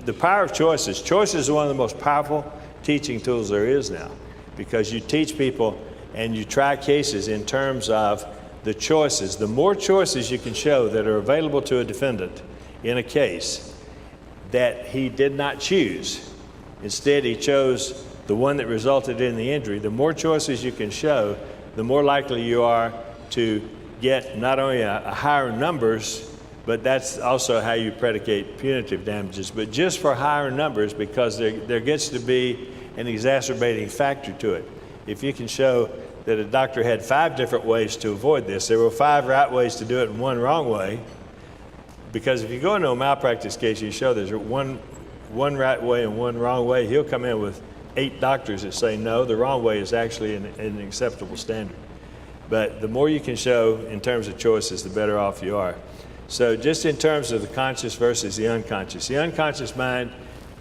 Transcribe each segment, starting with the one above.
The power of choices. Choice is one of the most powerful teaching tools there is now, because you teach people and you try cases in terms of the choices. The more choices you can show that are available to a defendant in a case that he did not choose, instead he chose the one that resulted in the injury, the more choices you can show, the more likely you are to get not only a higher numbers, but that's also how you predicate punitive damages, but just for higher numbers, because there gets to be an exacerbating factor to it. If you can show that a doctor had 5 different ways to avoid this, there were 5 right ways to do it and 1 wrong way, because if you go into a malpractice case, you show there's one right way and 1 wrong way, he'll come in with 8 doctors that say no, the wrong way is actually an acceptable standard. But the more you can show in terms of choices, the better off you are. So just in terms of the conscious versus the unconscious mind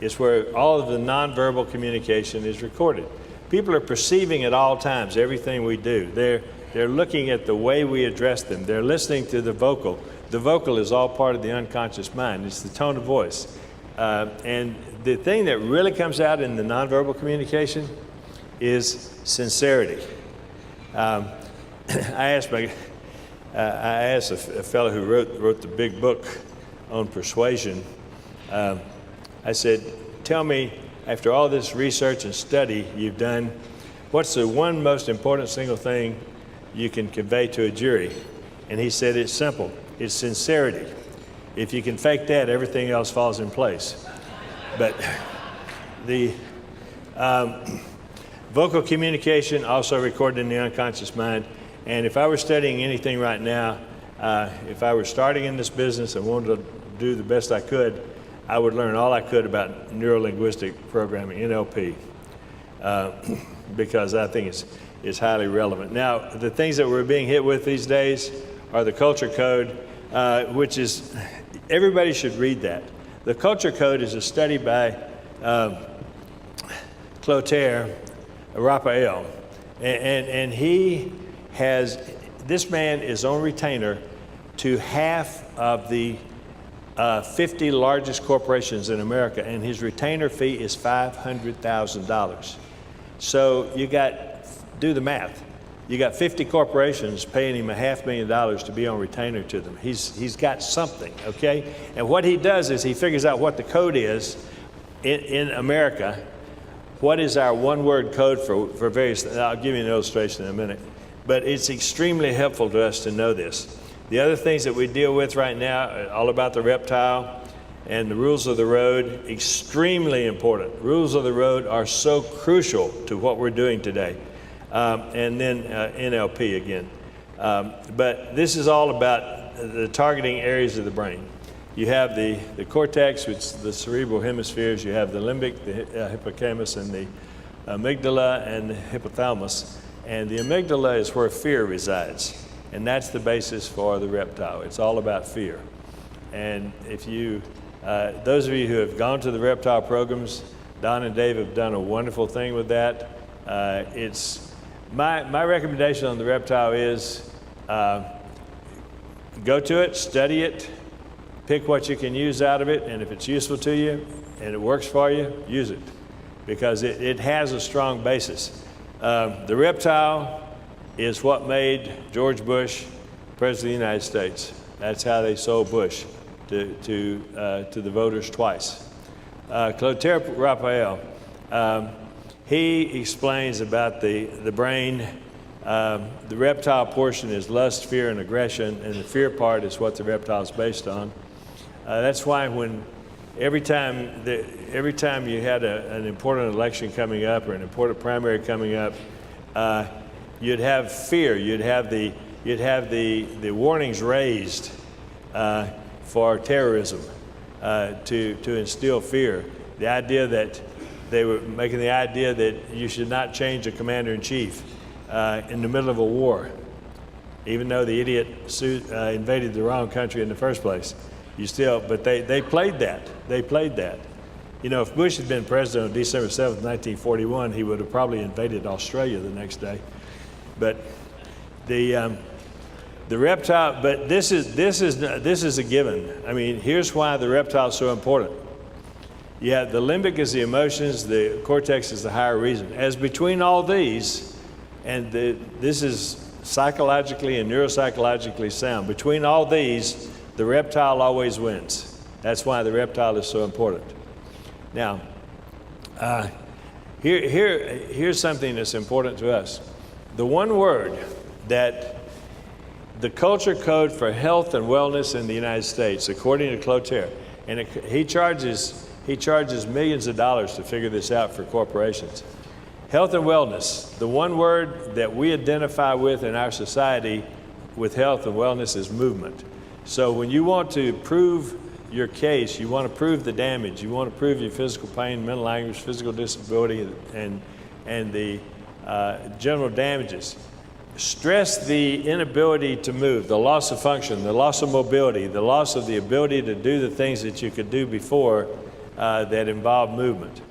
is where all of the nonverbal communication is recorded. People are perceiving at all times everything we do. They're looking at the way we address them. They're listening to the vocal. The vocal is all part of the unconscious mind. It's the tone of voice. And the thing that really comes out in the nonverbal communication is sincerity. I asked a fellow who wrote the big book on persuasion, I said, tell me, after all this research and study you've done, what's the one most important single thing you can convey to a jury? And he said, it's simple. It's sincerity. If you can fake that, everything else falls in place. But the vocal communication also recorded in the unconscious mind. And if I were studying anything right now, if I were starting in this business and wanted to do the best I could, I would learn all I could about neuro-linguistic programming, NLP, because I think it's highly relevant. Now, the things that we're being hit with these days are the culture code, which is, everybody should read that. The culture code is a study by Clotaire, Rapaille, and he has, this man is on retainer to half of the 50 largest corporations in America, and his retainer fee is $500,000. So do the math. You got 50 corporations paying him $500,000 to be on retainer to them. He's got something, okay? And what he does is he figures out what the code is in America. What is our one-word code for various, I'll give you an illustration in a minute. But it's extremely helpful to us to know this. The other things that we deal with right now, all about the reptile and the rules of the road, extremely important. Rules of the road are so crucial to what we're doing today. And then NLP again. But this is all about the targeting areas of the brain. You have the cortex, which is the cerebral hemispheres. You have the limbic, the hippocampus, and the amygdala and the hypothalamus. And the amygdala is where fear resides. And that's the basis for the reptile. It's all about fear. And if you, those of you who have gone to the reptile programs, Don and Dave have done a wonderful thing with that. My recommendation on the reptile is go to it, study it, pick what you can use out of it, and if it's useful to you and it works for you, use it, because it has a strong basis. The reptile is what made George Bush President of the United States. That's how they sold Bush to the voters twice. Clotaire Rapaille, he explains about the brain. The reptile portion is lust, fear, and aggression, and the fear part is what the reptile is based on. That's why every time you had an important election coming up or an important primary coming up, you'd have fear. You'd have the warnings raised for terrorism to instill fear. The idea that they were making the idea that you should not change a commander-in-chief in the middle of a war, even though the idiot invaded the wrong country in the first place. But they played that. They played that. You know, if Bush had been president on December 7th, 1941, he would have probably invaded Australia the next day. But the reptile. But this is a given. I mean, here's why the reptile is so important. Yeah, the limbic is the emotions, the cortex is the higher reason. As between all these, and this is psychologically and neuropsychologically sound, between all these, the reptile always wins. That's why the reptile is so important. Now, here's something that's important to us. The one word that the culture code for health and wellness in the United States, according to Clotaire, and he charges millions of dollars to figure this out for corporations. Health and wellness, the one word that we identify with in our society with health and wellness is movement. So when you want to prove your case, you want to prove the damage, you want to prove your physical pain, mental anguish, physical disability, and the general damages. Stress the inability to move, the loss of function, the loss of mobility, the loss of the ability to do the things that you could do before that involve movement.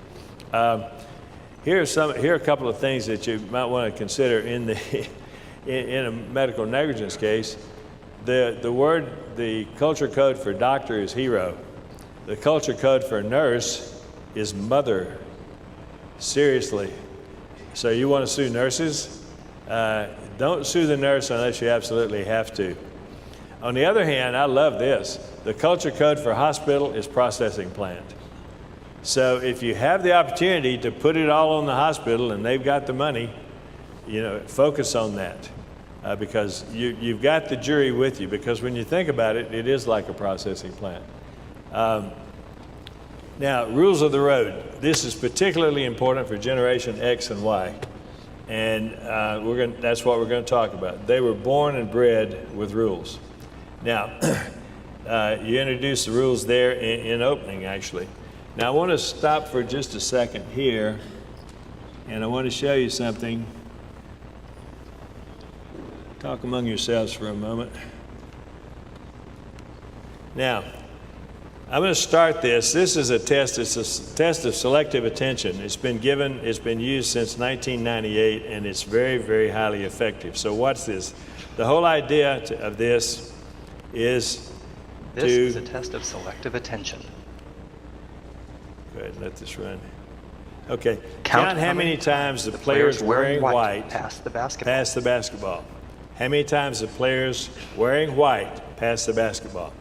Here are a couple of things that you might want to consider in a medical negligence case. The culture code for doctor is hero. The culture code for nurse is mother. Seriously. So you want to sue nurses? Don't sue the nurse unless you absolutely have to. On the other hand, I love this. The culture code for hospital is processing plant. So if you have the opportunity to put it all on the hospital and they've got the money, focus on that because you've got the jury with you, because when you think about it, it is like a processing plant. Now, rules of the road. This is particularly important for Generation X and Y. And that's what we're going to talk about. They were born and bred with rules. Now, you introduced the rules there in opening, actually. Now, I want to stop for just a second here, and I want to show you something. Talk among yourselves for a moment. Now, I'm going to start this. This is a test. It's a test of selective attention. It's been used since 1998, and it's very, very highly effective. So watch this. The whole idea of this is This is a test of selective attention. Go ahead and let this run. Okay. Count how many times the players wearing white pass the basketball. Pass the basketball. How many times the players wearing white pass the basketball?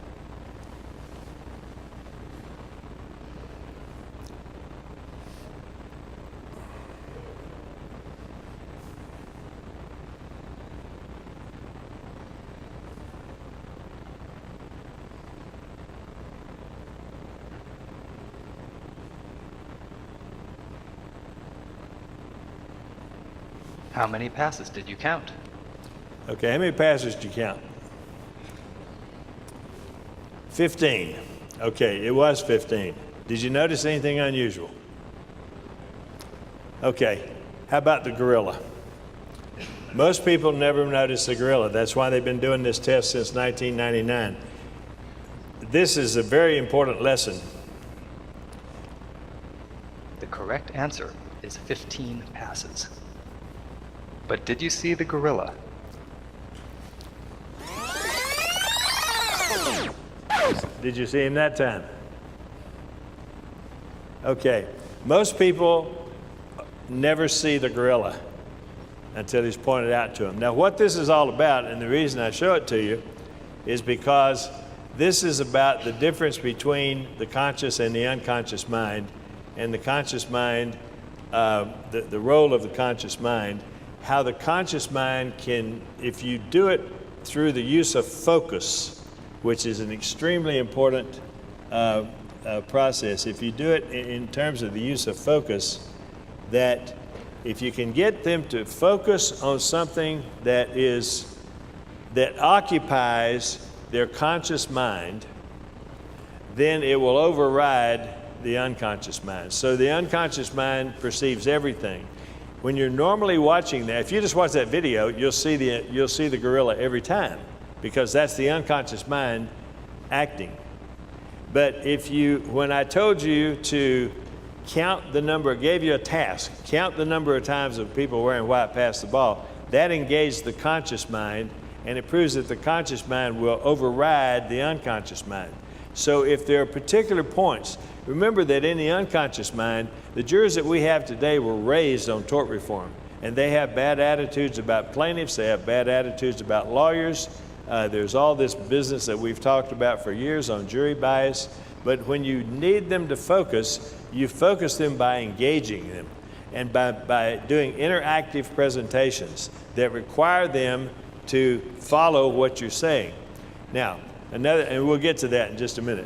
How many passes did you count? Okay, how many passes did you count? 15. Okay, it was 15. Did you notice anything unusual? Okay, how about the gorilla? Most people never notice the gorilla. That's why they've been doing this test since 1999. This is a very important lesson. The correct answer is 15 passes. But did you see the gorilla? Did you see him that time? Okay, most people never see the gorilla until he's pointed out to them. Now, what this is all about, and the reason I show it to you, is because this is about the difference between the conscious and the unconscious mind, and the conscious mind, the role of the conscious mind, how the conscious mind can, if you do it through the use of focus, which is an extremely important process, if you do it in terms of the use of focus, that if you can get them to focus on something that occupies their conscious mind, then it will override the unconscious mind. So the unconscious mind perceives everything. When you're normally watching that, if you just watch that video, you'll see the gorilla every time, because that's the unconscious mind acting. But when I told you to count the number, gave you a task, count the number of times of people wearing white pass the ball, that engaged the conscious mind, and it proves that the conscious mind will override the unconscious mind. So if there are particular points, remember that in the unconscious mind, the jurors that we have today were raised on tort reform, and they have bad attitudes about plaintiffs, they have bad attitudes about lawyers. There's all this business that we've talked about for years on jury bias, but when you need them to focus, you focus them by engaging them and by doing interactive presentations that require them to follow what you're saying. Now, and we'll get to that in just a minute.